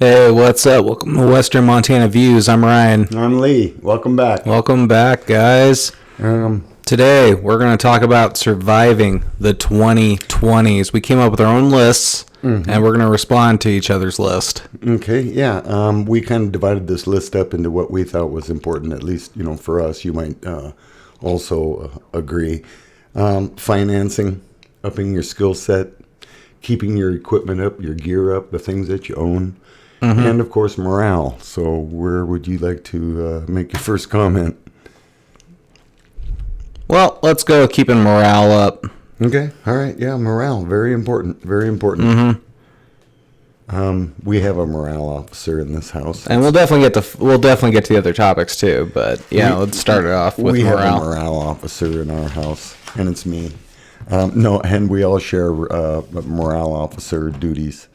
Hey, what's up? Welcome to Western Montana Views. I'm Ryan. I'm Lee. Welcome back. Welcome back, guys. Today, we're going to talk about surviving the 2020s. We came up with our own lists, and we're going to respond to each other's list. Okay, yeah. We kind of divided this list up into what we thought was important, at least, for us. You might also agree. Financing, upping your skill set, keeping your equipment up, your gear up, the things that you own. And, of course, morale. So where would you like to make your first comment? Well, let's go with keeping morale up. Okay. All right. Yeah, morale. Very important. Very important. We have a morale officer in this house. And we'll definitely get to the other topics, too. But, yeah, let's start it off with morale. We have a morale officer in our house, and it's me. And we all share morale officer duties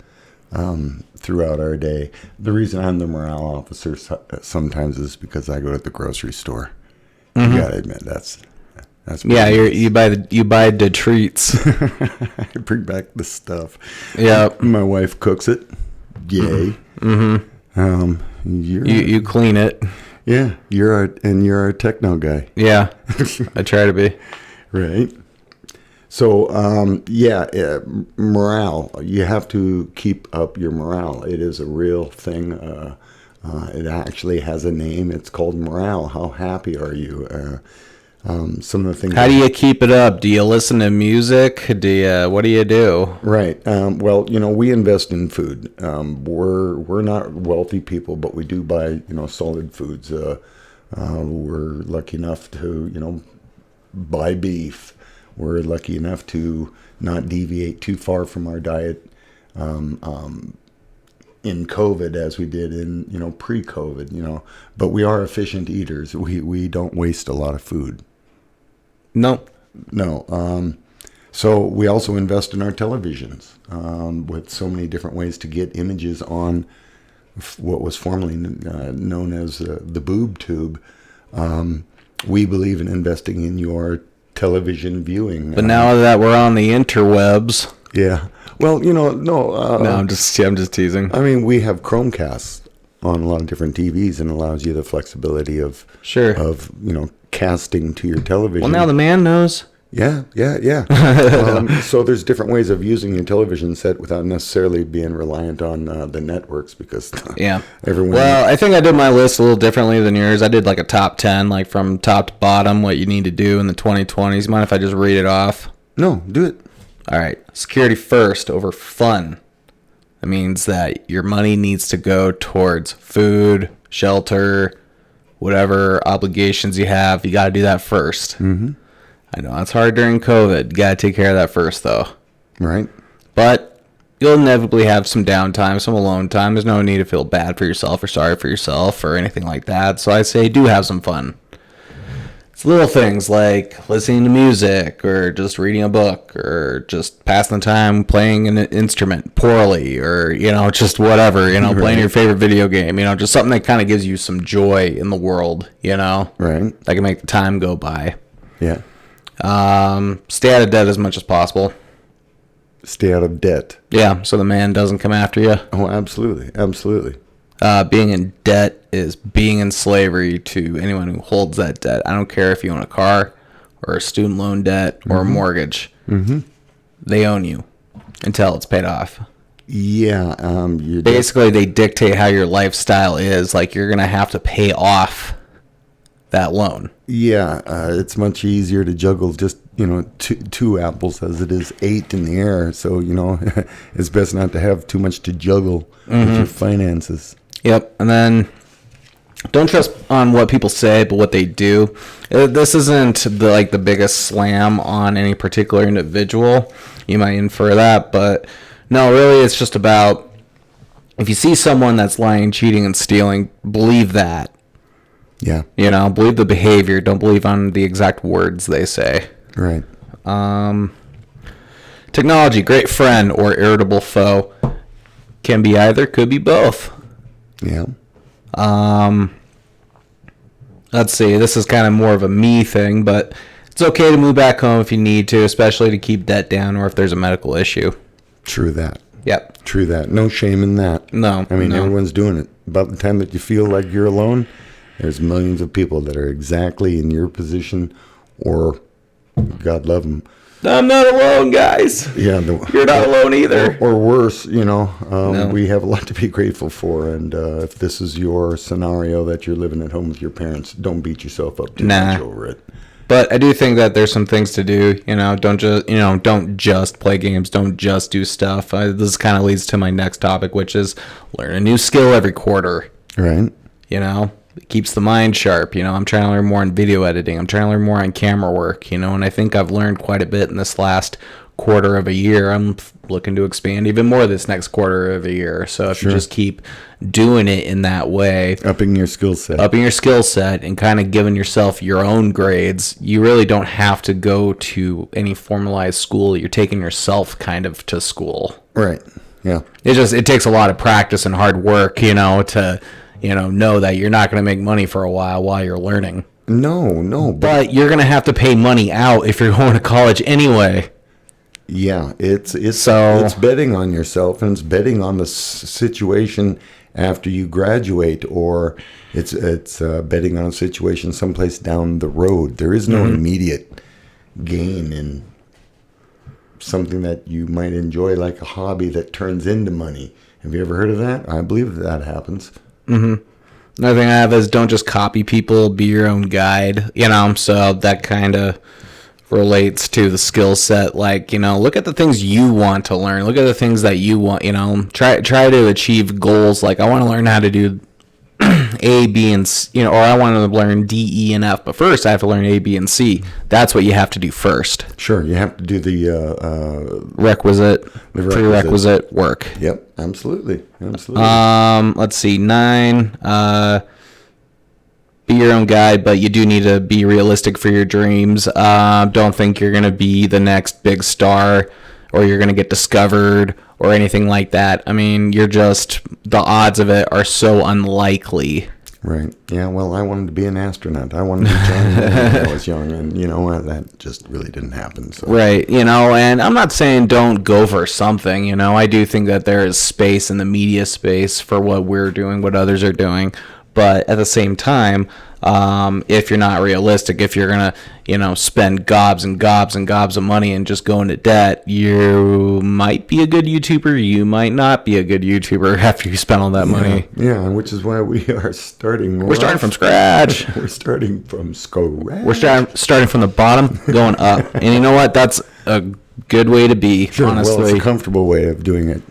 throughout our day. The reason I'm the morale officer sometimes is because I go to the grocery store. You gotta admit that's yeah. You buy the treats. I bring back the stuff. Yeah, my wife cooks it. Yay. You clean it. Yeah, you're our techno guy. Yeah, I try to be. Right. So, morale. You have to keep up your morale. It is a real thing. It actually has a name. It's called morale. How happy are you? Some of the things. How do you keep it up? Do you listen to music? What do you do? Right. Well, we invest in food. We're not wealthy people, but we do buy, solid foods. We're lucky enough to, buy beef. We're lucky enough to not deviate too far from our diet in COVID as we did in, pre-COVID, But we are efficient eaters. We don't waste a lot of food. No. So we also invest in our televisions with so many different ways to get images on what was formerly known as the boob tube. We believe in investing in your television viewing. But now that we're on the interwebs. Yeah. Well, no. No, I'm just teasing. I mean, we have Chromecasts on a lot of different TVs and allows you the flexibility of casting to your television. Well, now the man knows. Yeah. So there's different ways of using your television set without necessarily being reliant on the networks because everyone. Well, I think I did my list a little differently than yours. I did like a top 10, like from top to bottom, what you need to do in the 2020s. Mind if I just read it off? No, do it. All right. Security first over fun. That means that your money needs to go towards food, shelter, whatever obligations you have. You got to do that first. Mm-hmm. I know it's hard during COVID. You got to take care of that first, though. Right. But you'll inevitably have some downtime, some alone time. There's no need to feel bad for yourself or sorry for yourself or anything like that. So I say do have some fun. It's little things like listening to music or just reading a book or just passing the time playing an instrument poorly or, just whatever, right. Playing your favorite video game, just something that kind of gives you some joy in the world, Right. That can make the time go by. Yeah. Stay out of debt as much as possible. Stay out of debt. Yeah, so the man doesn't come after you. Oh, absolutely. Being in debt is being in slavery to anyone who holds that debt. I don't care if you own a car or a student loan debt or a mortgage. Mm-hmm. They own you until it's paid off. Yeah. Basically, they dictate how your lifestyle is. Like, you're going to have to pay off that loan. Yeah, it's much easier to juggle just, two apples as it is 8 in the air. So, it's best not to have too much to juggle with your finances. Yep. And then don't trust on what people say, but what they do. This isn't the biggest slam on any particular individual. You might infer that, but no, really it's just about if you see someone that's lying, cheating, and stealing, believe that. Yeah. Believe the behavior. Don't believe on the exact words they say. Right. Technology, great friend or irritable foe. Can be either, could be both. Yeah. Let's see. This is kind of more of a me thing, but it's okay to move back home if you need to, especially to keep debt down or if there's a medical issue. True that. Yep. True that. No shame in that. No. I mean, no. everyone's doing it. About the time that you feel like you're alone, there's millions of people that are exactly in your position, or God love them. I'm not alone, guys. Yeah, You're not alone either. Or worse, no. We have a lot to be grateful for. And if this is your scenario that you're living at home with your parents, don't beat yourself up too much over it. But I do think that there's some things to do. Don't just play games. Don't just do stuff. This kind of leads to my next topic, which is learn a new skill every quarter. Right. It keeps the mind sharp. I'm trying to learn more on video editing. I'm trying to learn more on camera work. And I think I've learned quite a bit in this last quarter of a year. I'm looking to expand even more this next quarter of a year. So if you just keep doing it in that way, upping your skill set, and kind of giving yourself your own grades, you really don't have to go to any formalized school. You're taking yourself kind of to school. Right. Yeah. It takes a lot of practice and hard work, to know that you're not going to make money for a while you're learning. No. But you're going to have to pay money out if you're going to college anyway. Yeah, it's betting on yourself, and it's betting on the situation after you graduate, or it's betting on a situation someplace down the road. There is no immediate gain in something that you might enjoy, like a hobby that turns into money. Have you ever heard of that? I believe that happens. Mm-hmm. Another thing I have is don't just copy people, be your own guide. So that kind of relates to the skill set. Look at the things you want to learn. Look at the things that you want. Try to achieve goals. Like, I want to learn how to do A, B, and C, or I want to learn D, E, and F. But first, I have to learn A, B, and C. That's what you have to do first. Sure, you have to do the prerequisite work. Yep, absolutely. Let's see, 9. Be your own guide, but you do need to be realistic for your dreams. Don't think you're going to be the next big star, or you're going to get discovered, or anything like that. I mean, the odds of it are so unlikely. Right. Yeah, well, I wanted to be an astronaut. I wanted to be John when I was young, and that just really didn't happen. So. Right. And I'm not saying don't go for something. I do think that there is space in the media space for what we're doing, what others are doing. But at the same time, if you're not realistic, if you're going to, spend gobs and gobs and gobs of money and just go into debt, you might be a good YouTuber. You might not be a good YouTuber after you spend all that money. Yeah, which is why we are starting. We're starting from scratch. We're starting from scratch. We're starting from the bottom, going up. And you know what? That's a good way to be, honestly. Well, it's a comfortable way of doing it.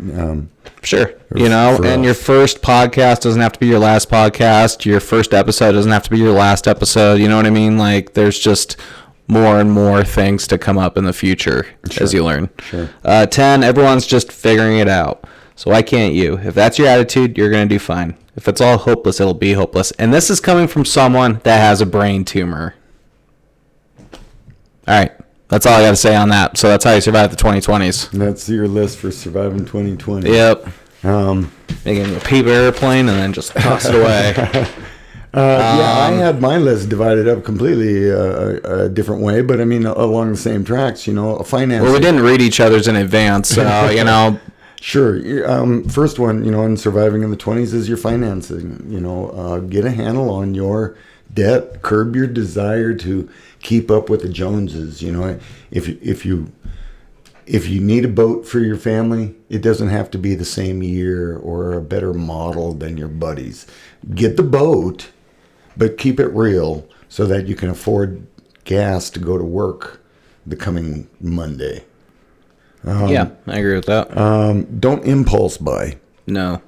Sure. And your first podcast doesn't have to be your last podcast. Your first episode doesn't have to be your last episode. You know what I mean? Like, there's just more and more things to come up in the future as you learn. Sure. 10, everyone's just figuring it out. So why can't you? If that's your attitude, you're going to do fine. If it's all hopeless, it'll be hopeless. And this is coming from someone that has a brain tumor. All right. That's all I got to say on that. So that's how you survive the 2020s. That's your list for surviving 2020. Yep. Making a paper airplane and then just toss it away. I had my list divided up completely a different way, but I mean along the same tracks. Finance. Well, we didn't read each other's in advance, so Sure. First one, in surviving in the 20s is your financing. Get a handle on your debt, curb your desire to keep up with the Joneses. If you need a boat for your family, it doesn't have to be the same year or a better model than your buddies. Get the boat, but keep it real so that you can afford gas to go to work the coming Monday. Yeah, I agree with that. Don't impulse buy. No,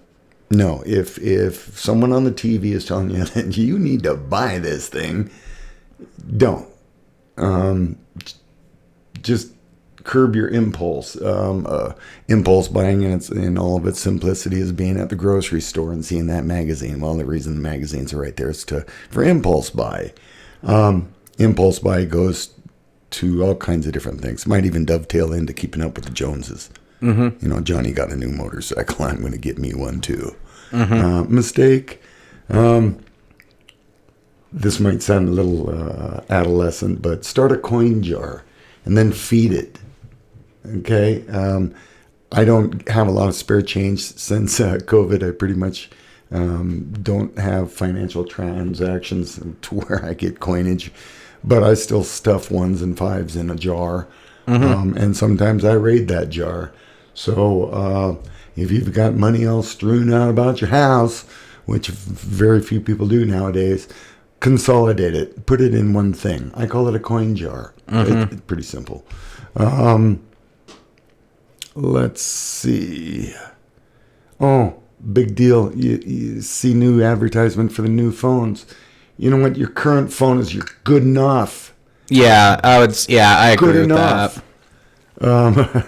if someone on the TV is telling you that you need to buy this thing, don't. Just curb your impulse. Impulse buying in all of its simplicity is being at the grocery store and seeing that magazine. Well, the reason the magazines are right there is for impulse buy. Impulse buy goes to all kinds of different things. Might even dovetail into keeping up with the Joneses. Mm-hmm. Johnny got a new motorcycle. I'm going to get me one too. Mm-hmm. Mistake. This might sound a little adolescent, but start a coin jar and then feed it. Okay. I don't have a lot of spare change since COVID. I pretty much don't have financial transactions to where I get coinage, but I still stuff ones and fives in a jar. And sometimes I raid that jar. So if you've got money all strewn out about your house, which very few people do nowadays, consolidate it. Put it in one thing. I call it a coin jar. It's pretty simple. Let's see. Oh, big deal. You see new advertisement for the new phones. You know what? Your current phone is good enough. Yeah, I agree Good with enough. that.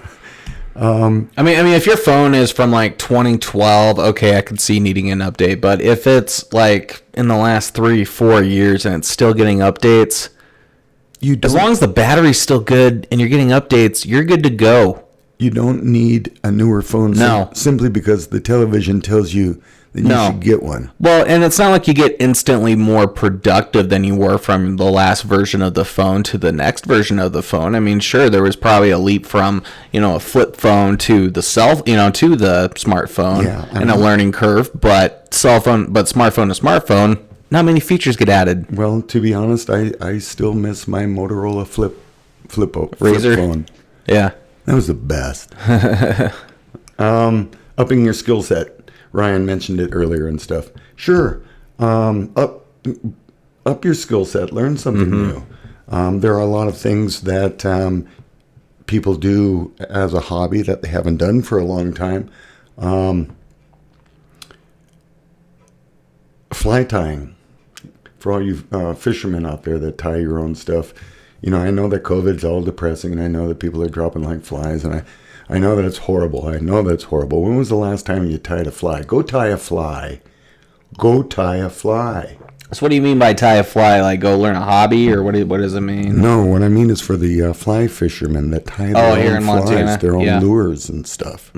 I mean, if your phone is from like 2012, okay, I could see needing an update. But if it's like in the last 3-4 years and it's still getting updates, as long as the battery's still good and you're getting updates, you're good to go. You don't need a newer phone simply because the television tells you that you should get one. Well, and it's not like you get instantly more productive than you were from the last version of the phone to the next version of the phone. I mean, sure, there was probably a leap from, a flip phone to the to the smartphone and a learning curve, but smartphone to smartphone, not many features get added. Well, to be honest, I still miss my Motorola flip Razr phone. Yeah. That was the best. Upping your skill set. Ryan mentioned it earlier and stuff. Sure. Up your skill set. Learn something new. There are a lot of things that people do as a hobby that they haven't done for a long time. Fly tying. For all you fishermen out there that tie your own stuff. I know that COVID's all depressing, and I know that people are dropping like flies, and I know that it's horrible. When was the last time you tied a fly? Go tie a fly. Go tie a fly. So what do you mean by tie a fly? Like go learn a hobby, or what does it mean? No, what I mean is for the fly fishermen that tie their own flies, Montana. Their own lures and stuff.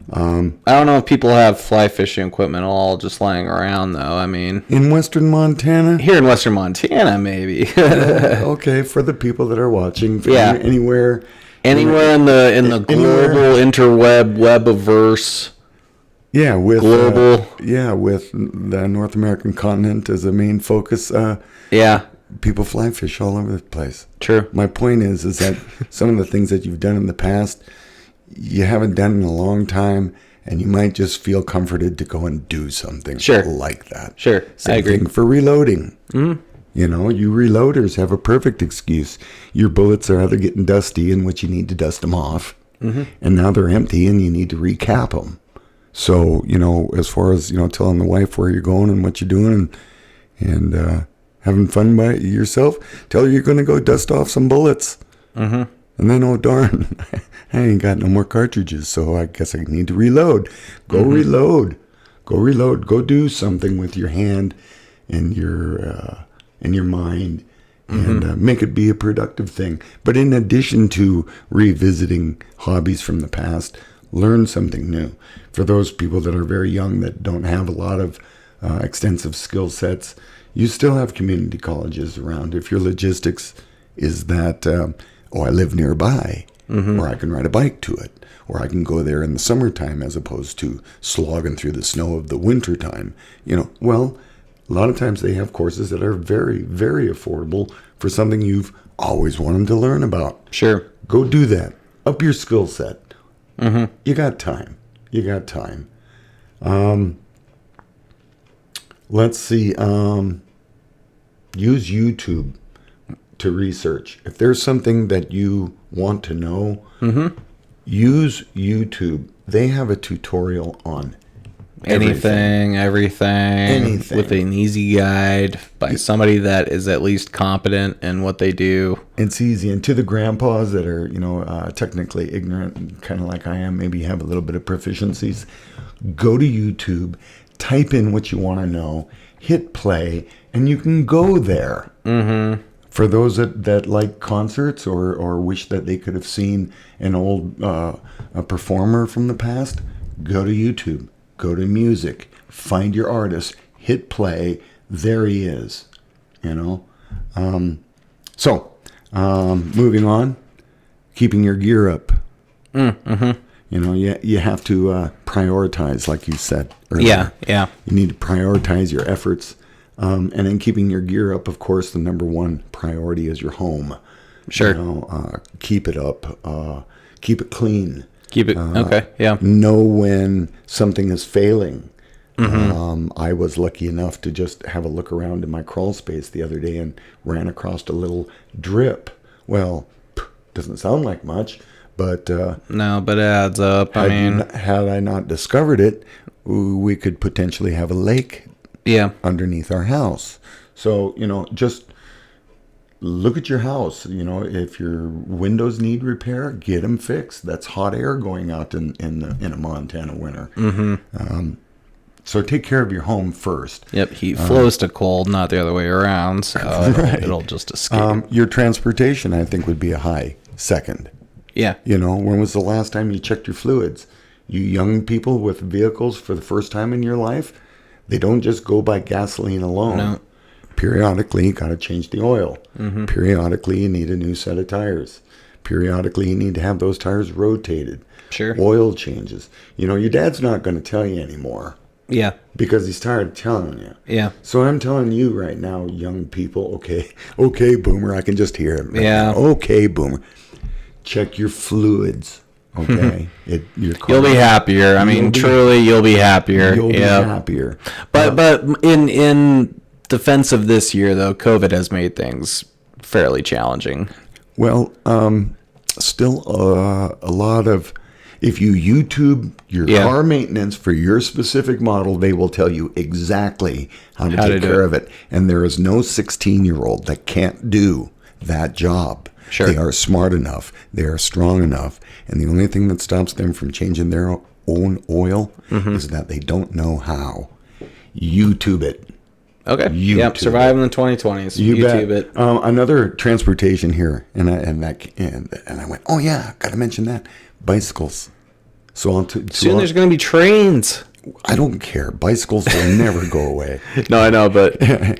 I don't know if people have fly fishing equipment all just lying around, though. I mean, in Western Montana? Here in Western Montana, maybe. Okay, for the people that are watching, anywhere in the global interweb webiverse. Yeah, with global. With the North American continent as a main focus. People fly fish all over the place. True. My point is that some of the things that you've done in the past, you haven't done in a long time, and you might just feel comforted to go and do something like that. Sure, Same I agree. Thing for reloading. You reloaders have a perfect excuse. Your bullets are either getting dusty, in which you need to dust them off, and now they're empty, and you need to recap them. So, as far as, telling the wife where you're going and what you're doing and having fun by yourself, tell her you're going to go dust off some bullets. And then, oh, darn, I ain't got no more cartridges, so I guess I need to reload. Go reload. Go reload. Go do something with your hand and your mind and make it be a productive thing. But in addition to revisiting hobbies from the past, learn something new. For those people that are very young that don't have a lot of extensive skill sets, you still have community colleges around. If your logistics is that... I live nearby, or I can ride a bike to it, or I can go there in the summertime as opposed to slogging through the snow of the wintertime. Well, a lot of times they have courses that are very, very affordable for something you've always wanted to learn about. Sure. Go do that. Up your skill set. You got time. Let's see. Use YouTube to research. If there's something that you want to know, use YouTube. They have a tutorial on everything with an easy guide by somebody that is at least competent in what they do. It's easy. And to the grandpas that are, technically ignorant, kind of like I am, maybe have a little bit of proficiencies, go to YouTube, type in what you want to know, hit play, and you can go there. For those that like concerts or wish that they could have seen an old a performer from the past, go to YouTube, go to music, find your artist, hit play. There he is, So, moving on, keeping your gear up. You know, you have to prioritize, like you said earlier. Yeah. You need to prioritize your efforts. And then keeping your gear up, of course, the number one priority is your home. Sure. You know, keep it up. Keep it clean. Keep it. Okay. Yeah. Know when something is failing. I was lucky enough to just have a look around in my crawl space the other day and ran across a little drip. Well, doesn't sound like much, but No, but it adds up. had I not discovered it, we could potentially have a lake underneath our house. So, you know, just look at your house. You know, if your windows need repair, get them fixed. That's hot air going out in a Montana winter. So take care of your home first. Yep, heat flows to cold, not the other way around. So it'll just escape. Your transportation, I think, would be a high second. Yeah. You know, when was the last time you checked your fluids? You young people with vehicles for the first time in your life, they don't just go by gasoline alone. No. Periodically, you got to change the oil. Periodically, you need a new set of tires. Periodically, you need to have those tires rotated. Sure. Oil changes. You know, your dad's not going to tell you anymore. Yeah. Because he's tired of telling you. Yeah. So I'm telling you right now, young people, okay, boomer, I can just hear him. Right Yeah. now. Okay, boomer. Check your fluids. Okay. You'll be happier. I mean, truly, you'll be happier. You'll be happier. But in defense of this year, though, COVID has made things fairly challenging. Well, still a lot of, if you YouTube your car maintenance for your specific model, they will tell you exactly how to take care of it. And there is no 16-year-old that can't do that job. Sure. They are smart enough. They are strong enough. And the only thing that stops them from changing their own oil is that they don't know how. YouTube it. Okay. Yep. Surviving the 2020s. YouTube it. Another transportation here, and I went, oh yeah, got to mention that. Bicycles. So soon there's going to be trains. I don't care. Bicycles will never go away. No, I know, but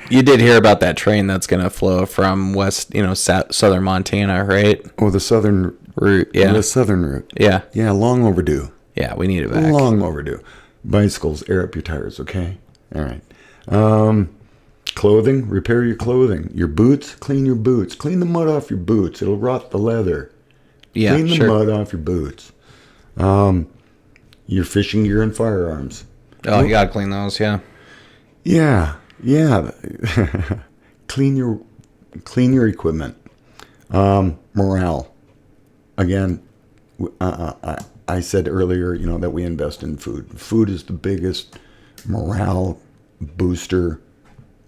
you did hear about that train that's going to flow from southern Montana, right? Oh, the southern route. Yeah. The southern route. Yeah. Yeah, long overdue. Yeah, we need it back. Long overdue. Bicycles, air up your tires, okay? All right. Clothing, repair your clothing. Your boots, clean your boots. Clean the mud off your boots. It'll rot the leather. Yeah, clean the mud off your boots. Your fishing gear and firearms. Oh, you gotta clean those, yeah. Yeah. Clean your equipment. Morale. Again, I said earlier, you know, that we invest in food. Food is the biggest morale booster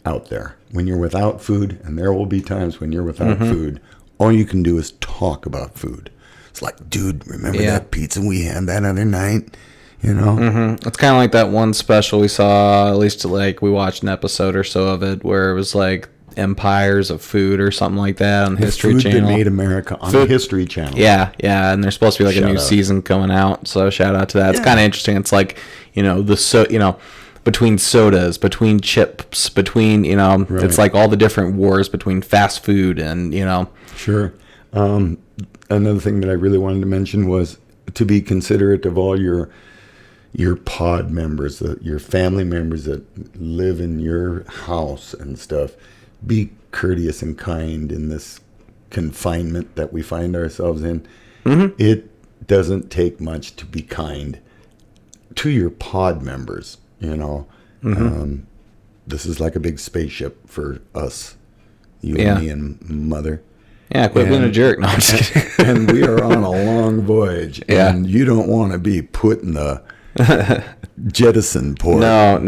out there. When you're without food, and there will be times when you're without food, all you can do is talk about food. It's like, dude, remember that pizza we had that other night? You know? It's kind of like that one special we saw, at least like we watched an episode or so of it, where it was like Empires of Food or something like that on the History Food Channel. That Made America on the History Channel. Yeah, and there's supposed to be like a new season coming out, so shout out to that. It's kind of interesting. It's like, you know, between sodas, between chips, between, you know, it's like all the different wars between fast food and, you know. Sure. Another thing that I really wanted to mention was to be considerate of all your pod members, your family members that live in your house and stuff. Be courteous and kind in this confinement that we find ourselves in. It doesn't take much to be kind to your pod members, you know. This is like a big spaceship for us, you and me and Mother. Yeah, quit being a jerk. No, I'm just kidding. And we are on a long voyage, and you don't want to be put in the jettison port. No.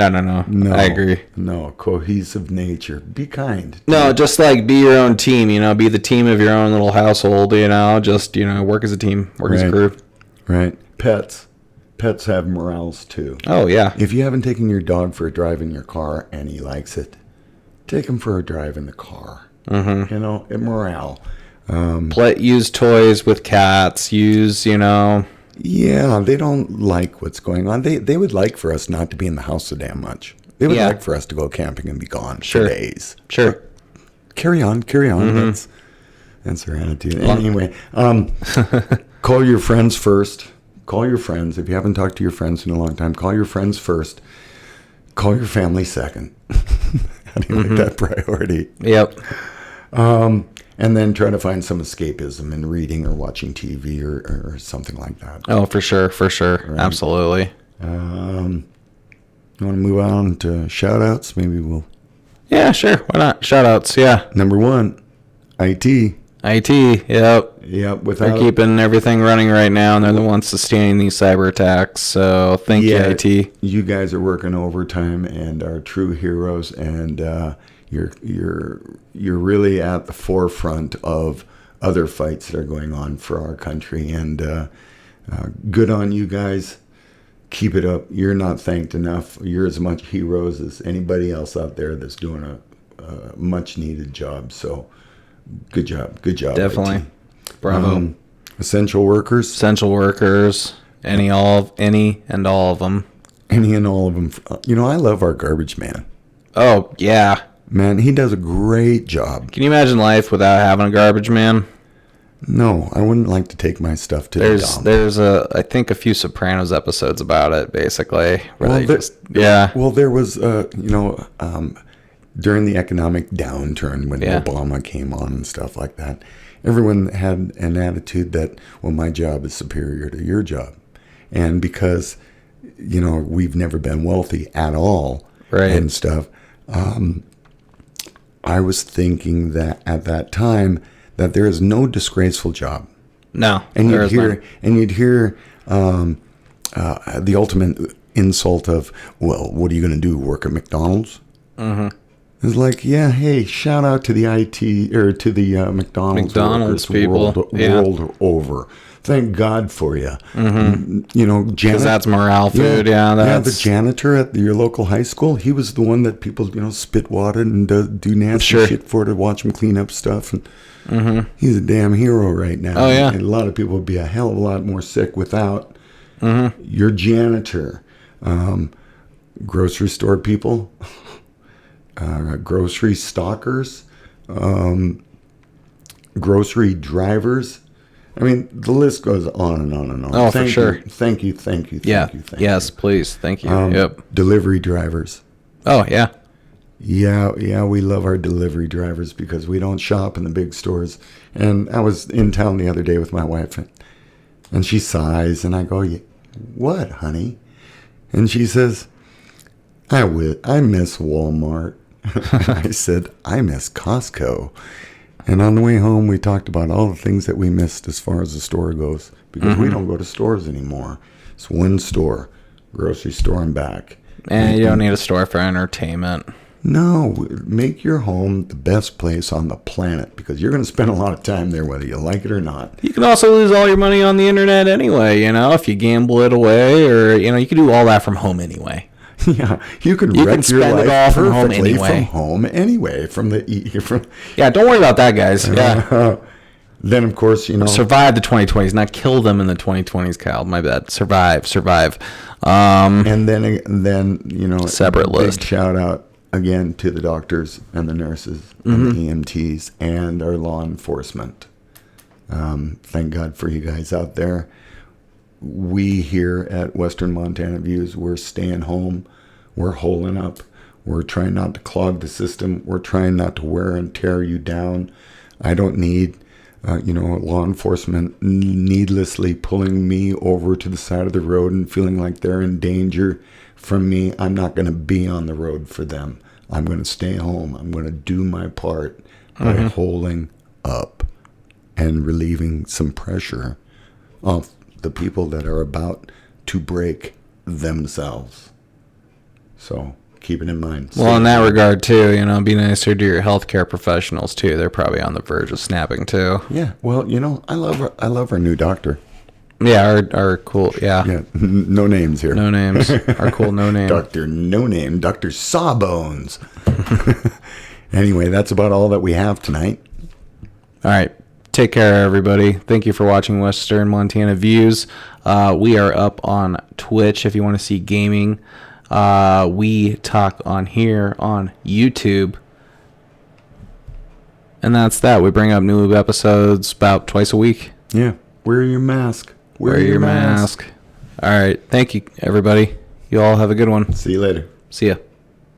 I agree. No, cohesive nature. Be kind. No, just like be your own team, you know, be the team of your own little household, you know, just, you know, work as a team, work as a crew. Right. Pets have morals too. Oh, yeah. If you haven't taken your dog for a drive in your car and he likes it, take him for a drive in the car. You know, morale. Use toys with cats. You know. Yeah, they don't like what's going on. They would like for us not to be in the house so damn much. They would like for us to go camping and be gone for days. Sure. But carry on. That's their attitude. Anyway, Call your friends first. Call your friends. If you haven't talked to your friends in a long time, call your friends first. Call your family second. How do you make that priority? Yep. And then try to find some escapism in reading or watching TV or something like that. Oh, for sure. Right. Absolutely. You want to move on to shout-outs? Maybe we'll... Yeah, sure. Why not? Shout-outs, yeah. Number 1, IT. IT, yep. Yep. They're keeping everything running right now, and they're the ones sustaining these cyber attacks. So thank you, IT. You guys are working overtime and are true heroes, and you're really at the forefront of other fights that are going on for our country. And good on you guys. Keep it up. You're not thanked enough. You're as much heroes as anybody else out there that's doing a much needed job. So good job. Definitely. IT. Bravo. Essential workers. Any and all of them. Any and all of them. I love our garbage man. Oh, yeah. Man, he does a great job. Can you imagine life without having a garbage man? No, I wouldn't like to take my stuff to the dump. There's I think a few Sopranos episodes about it, basically. Well, there was, during the economic downturn when Obama came on and stuff like that, everyone had an attitude that, well, my job is superior to your job. And because, we've never been wealthy at all and stuff, I was thinking that at that time that there is no disgraceful job. No, and you'd hear the ultimate insult of, well, what are you going to do? Work at McDonald's? Mm-hmm. It's like, yeah, hey, shout out to the IT or to the McDonald's workers people world over. Thank God for you. Mm-hmm. Because that's morale food. The janitor at your local high school, he was the one that people, spit water and do nasty shit for to watch him clean up stuff. And he's a damn hero right now. Oh, yeah. And a lot of people would be a hell of a lot more sick without your janitor. Grocery store people, grocery stockers, grocery drivers. I mean, the list goes on and on and on. Oh, for sure. Thank you. Yes, please. Thank you. Yep. Delivery drivers. Oh, yeah. Yeah, we love our delivery drivers because we don't shop in the big stores. And I was in town the other day with my wife, and she sighs, and I go, what, honey? And she says, I miss Walmart. I said, I miss Costco. And on the way home, we talked about all the things that we missed as far as the store goes, because we don't go to stores anymore. It's one store, grocery store and back. And you don't need a store for entertainment. No, make your home the best place on the planet, because you're going to spend a lot of time there whether you like it or not. You can also lose all your money on the internet anyway, if you gamble it away, or, you can do all that from home anyway. Yeah, you can wreck your life perfectly from home anyway. Yeah, don't worry about that, guys. Yeah. Then, of course, survive the 2020s, not kill them in the 2020s, Kyle. My bad. Survive. And then separate list. Big shout out again to the doctors and the nurses and the EMTs and our law enforcement. Thank God for you guys out there. We here at Western Montana Views, we're staying home. We're holding up. We're trying not to clog the system. We're trying not to wear and tear you down. I don't need, law enforcement needlessly pulling me over to the side of the road and feeling like they're in danger from me. I'm not going to be on the road for them. I'm going to stay home. I'm going to do my part by holding up and relieving some pressure off the people that are about to break themselves. So keep it in mind. Well, in that regard too, be nicer to your healthcare professionals too. They're probably on the verge of snapping too. Yeah. Well, I love our new doctor. Yeah, our cool. Yeah. Yeah. No names here. No names. Our cool no name. Dr. No Name. Dr. Sawbones. Anyway, that's about all that we have tonight. All right. Take care, everybody. Thank you for watching Western Montana Views. We are up on Twitch if you want to see gaming. We talk on here on YouTube. And that's that. We bring up new episodes about twice a week. Yeah. Wear your mask. Wear your mask. All right. Thank you, everybody. You all have a good one. See you later. See ya.